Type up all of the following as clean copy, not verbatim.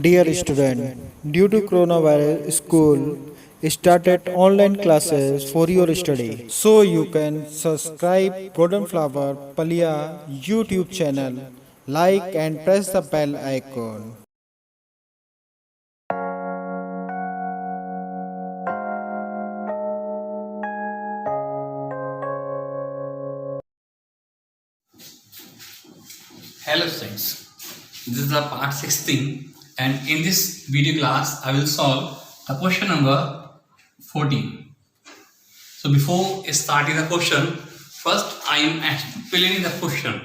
Dear student, due to coronavirus, school started online classes for your study. So you can subscribe Golden Flower Palia YouTube channel, like and press the bell icon. Hello students, this is the part 16 and in this video class I will solve the question number 14. So before starting the question, first I am filling in the question.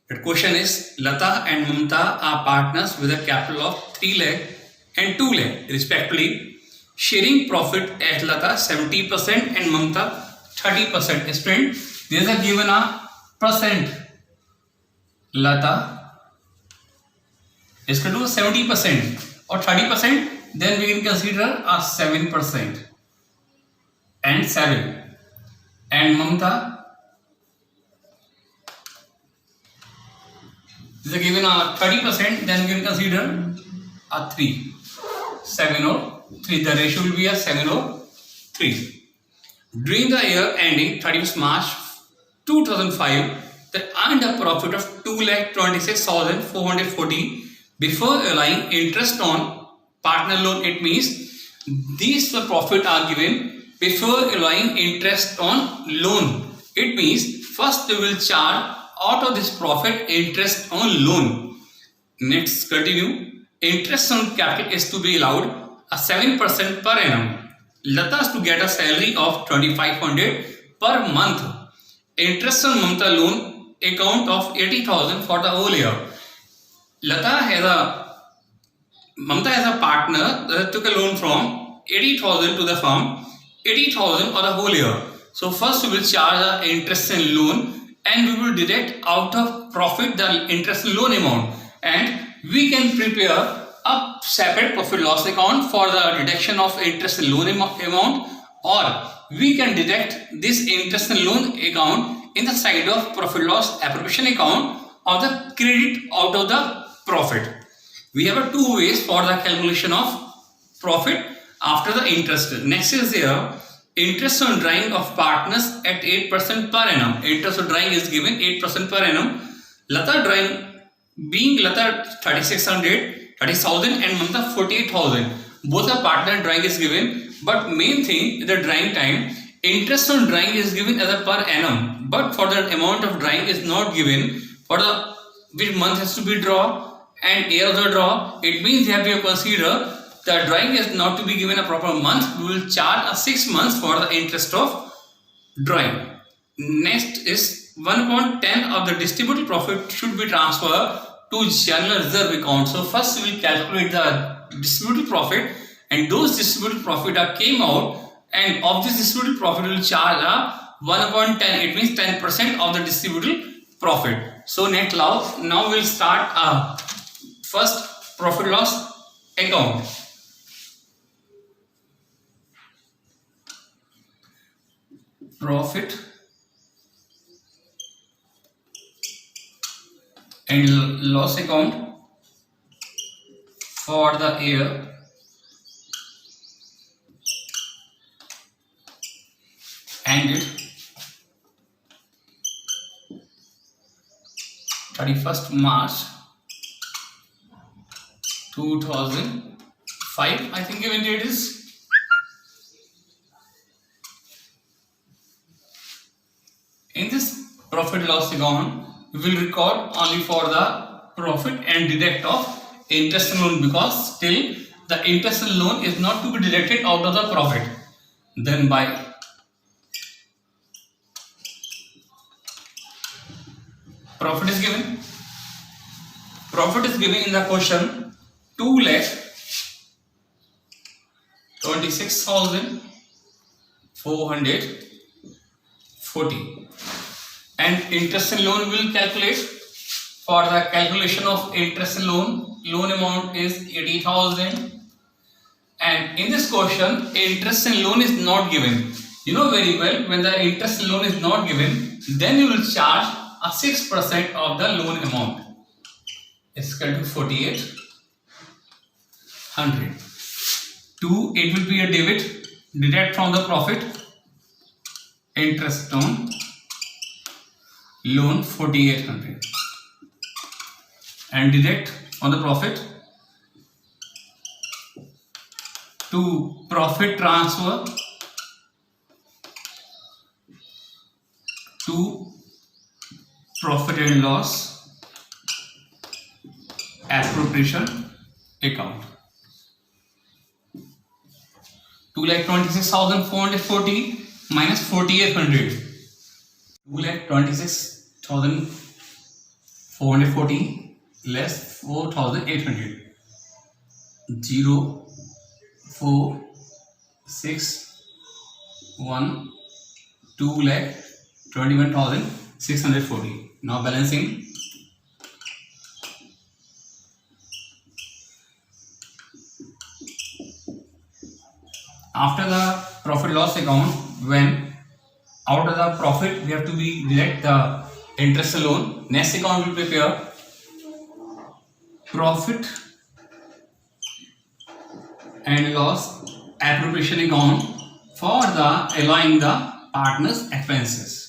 The question is Lata and Mamta are partners with a capital of 3 lakh and 2 lakh respectively, sharing profit at Lata 70% and Mamta 30%. Student, these are given a percent. Lata is equal to 70% or 30%, then we can consider a 7% and 7. And Mamta is given a 30%, then we can consider a 3. 7 or 3. The ratio will be a 7 or 3. During the year ending 31st March 2005, they earned a profit of 2,26,440 before allowing interest on partner loan. It means these profit are given before allowing interest on loan. It means first they will charge out of this profit interest on loan. Next, continue. Interest on capital is to be allowed a 7% per annum. Lata is to get a salary of 2,500 per month. Interest on Mamta loan account of 80,000 for the whole year. Mamta has a partner that took a loan from 80,000 to the firm, 80,000 for the whole year. So first we will charge the interest and loan and we will deduct out of profit the interest and loan amount, and we can prepare a separate profit loss account for the deduction of interest and loan amount, or we can deduct this interest and loan account in the side of profit loss appropriation account or the credit out of the profit. We have two ways for the calculation of profit after the interest. Next is here interest on drawing of partners at 8% per annum. Interest on drawing is given 8% per annum. Lata drawing being Lata 3,600, 30,000 and Mamta 48,000. Both are partner drawing is given, but main thing the drawing time. Interest on drawing is given as a per annum, but for the amount of drawing is not given for the which month has to be draw and year of the draw. It means you have to consider the drawing is not to be given a proper month. We will charge a 6 months for the interest of drawing. Next is 1/10 of the distributed profit should be transferred to general reserve account. So first we will calculate the distributed profit, and those distributed profit are came out, and of this distributed profit we will charge a 1/10. It means 10% of the distributed profit. So net loss. Now we will start first profit loss account. Profit and loss account for the year ended 31st March 2005. I think given date is in this profit loss account. We will record only for the profit and deduct of interest and loan, because still the interest and loan is not to be deducted out of the profit. Then by profit is given. Profit is given in the question 2,26,440, and interest and loan will calculate. For the calculation of interest and loan amount is 80,000, and in this question interest and loan is not given. You know very well, when the interest and loan is not given, then you will charge a 6% of the loan amount. It's equal to 48 100. 2, it will be a debit. Deduct from the profit. Interest on loan 4800. And deduct on the profit. 2, profit transfer. 2, profit and loss appropriation account. 2,26,440 minus 4,800. 2,26,440 less 4,800. 0, 4, 6, 1, 2,21,640. Now balancing. After the profit loss account, when out of the profit we have to be deduct the interest alone, next account will prepare profit and loss appropriation account for the allowing the partners expenses.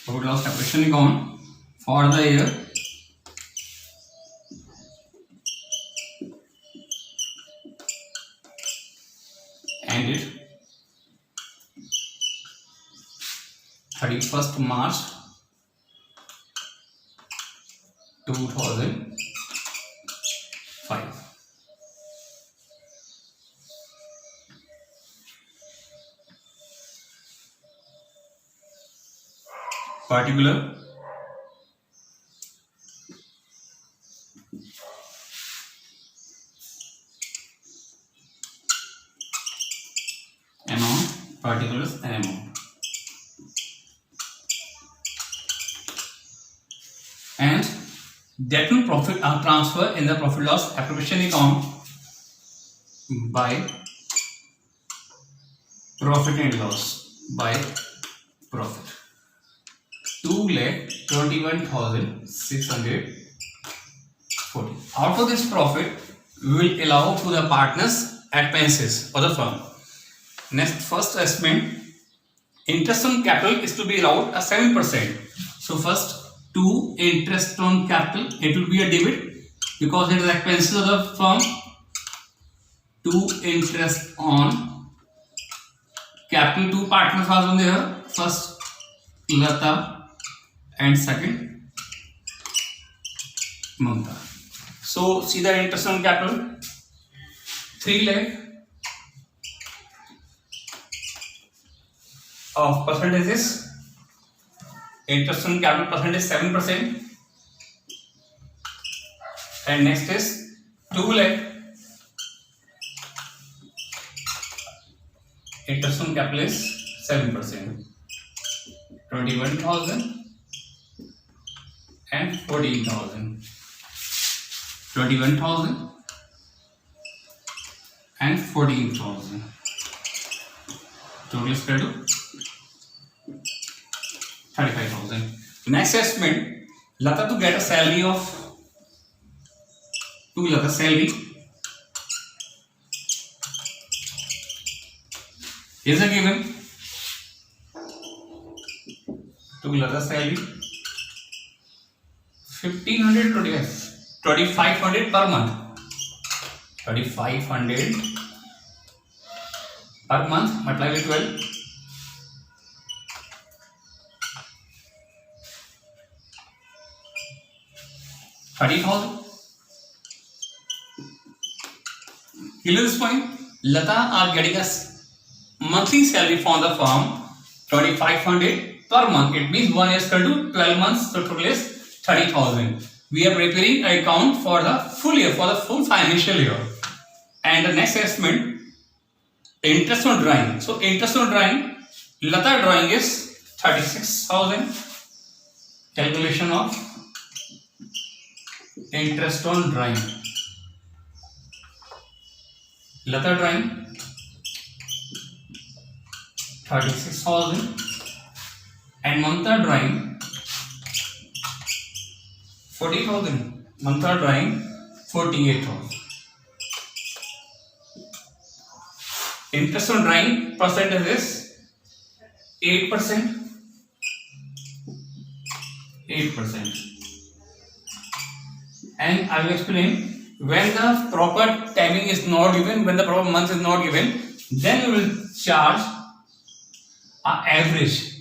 Profit loss appropriation account for the year ended 31st March 2005. Particular amount, particulars and amount, and that will profit transfer in the profit loss appropriation account by profit and loss by profit. 2,21,640. Out of this profit, we will allow to the partners expenses for the firm. Next, first estimate, interest on capital is to be allowed at 7%. So first, 2, interest on capital, it will be a debit because it is expenses of the firm. 2, interest on capital. 2 partners are there. First, Lata and second, Mamta. So see the interest on capital, 3 lakh of percentages. Interest on capital percentage 7%, and next is 2 lakh. Interest on capital is 7%, 21,000 and 14,000. 21,000 and 14,000. Total is equal to 35,000. Next estimate, Lata to get a salary of 2 Lata salary is a given. 2 Lata salary 2,500 per month. 2,500 per month multiplied by 12. 30,000. Clear this point? Lata are getting us monthly salary from the firm 2,500 per month. It means 1 is equal to 12 months. So total is 30,000. We are preparing an account for the full year, for the full financial year. And the next estimate, interest on drawing. So interest on drawing, Lata drawing is 36,000. Calculation of interest on drawing. Lata drawing 36,000 and Mamta drawing 40,000. Mamta drawing 48,000. Interest on drawing percentage is 8%. 8%. And I will explain, when the proper timing is not given, when the proper month is not given, then we will charge an average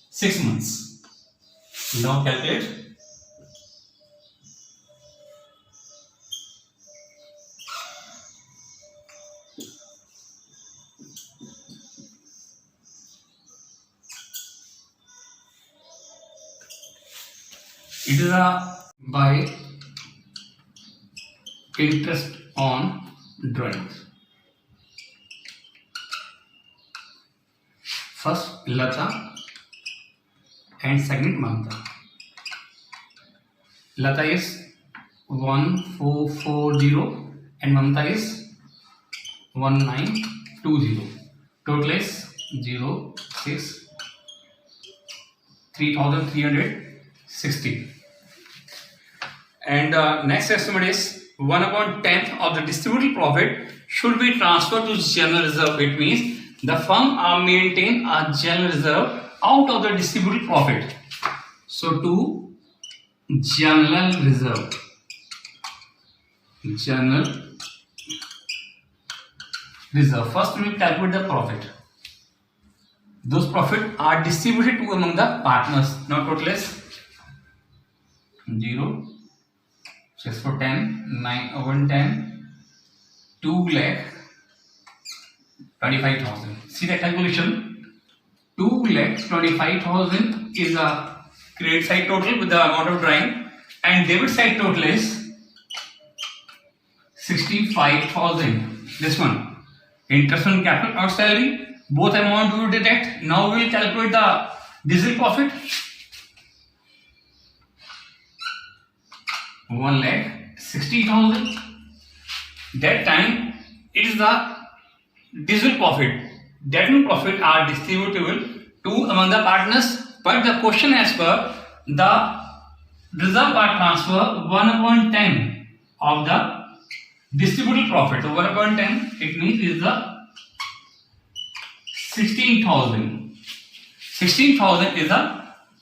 6 months. Now calculate. It is by interest on drawings. First Lata and second Mamta. Lata is 1440 and Mamta is 1920. Total is 06 3,360. And next estimate is 1/10 of the distributable profit should be transferred to general reserve. It means the firm maintain a general reserve out of the distributable profit. So to general reserve. General reserve. First we will calculate the profit. Those profit are distributed to among the partners. Now total is 0, 6 for 10, 9 over 10, 2,25,000. See the calculation. 2,25,000 is a credit side total with the amount of drawing, and debit side total is 65,000. This one, interest on capital or salary, both amount we will deduct. Now we will calculate the diesel profit. 1,60,000. That time it is the diesel profit. That means profit are distributable to among the partners. But the question as per the reserve part transfer 1/10 of the distributable profit. So 1/10 it means is the 16,000. 16,000 is a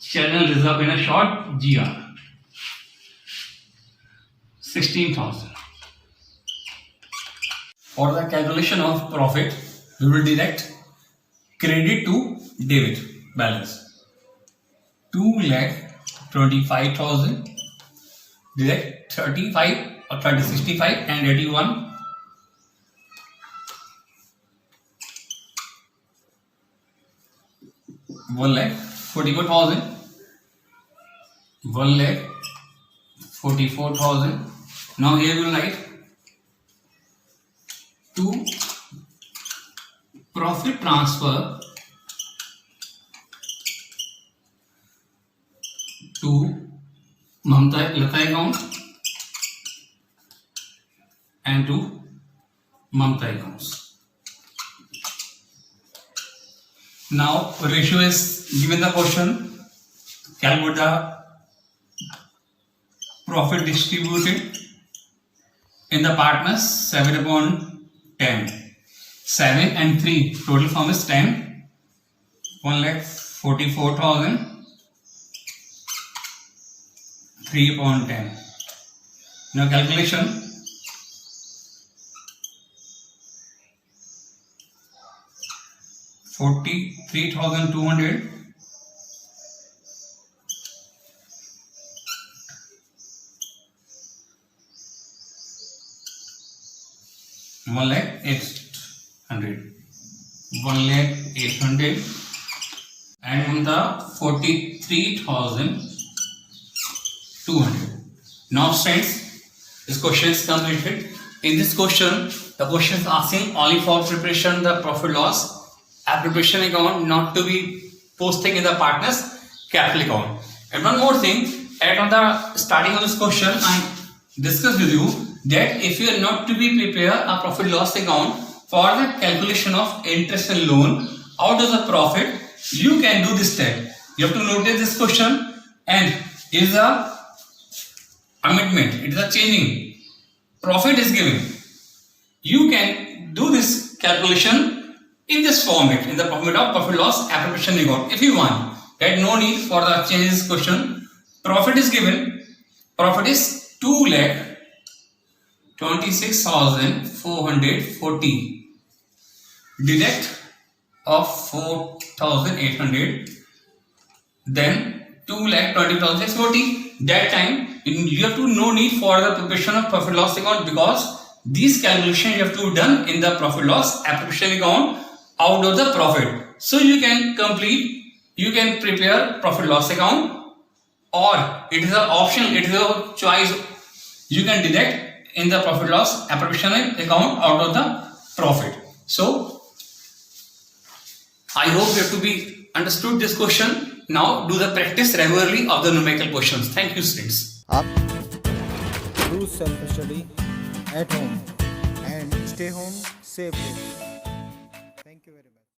general reserve in a short GR. 16,000. For the calculation of profit, we will direct credit to debit balance. 2,25,000. Direct 35 or 30, 65 and 81. 1,44,000. 1,44,000. Now here we will write to profit transfer to Mamta Lata account and to Mamta accounts. Now ratio is given the question. Calculate the profit distributed in the partners 7/10. 7 and 3 total form is 10. 1,44,000. 3/10. Now calculation. $43,200 1,800. 1,800 and on the 43,200. Now friends, this question is completed. In this question, the question is asking only for preparation the profit loss preparation account, not to be posting in the partners capital account. And one more thing, at on the starting of this question, I discussed with you that if you are not to be prepare a profit loss account for the calculation of interest and loan, out of the profit, you can do this step. You have to notice this question, and it is a amendment, it is a changing. Profit is given. You can do this calculation in this format, in the format of profit loss appropriation account if you want. Right? No need for the change this question. Profit is given. Profit is 2,26,440. Deduct of 4,800. Then 2,20,640. That time you have to no need for the preparation of profit loss account, because these calculations you have to done in the profit loss appropriation account out of the profit. So you can prepare profit loss account, or it is an option, it is a choice. You can deduct in the profit loss appropriation account out of the profit. So I hope you have to be understood this question. Now do the practice regularly of the numerical questions. Thank you, students. आप do self study at home and stay home safely. Thank you very much.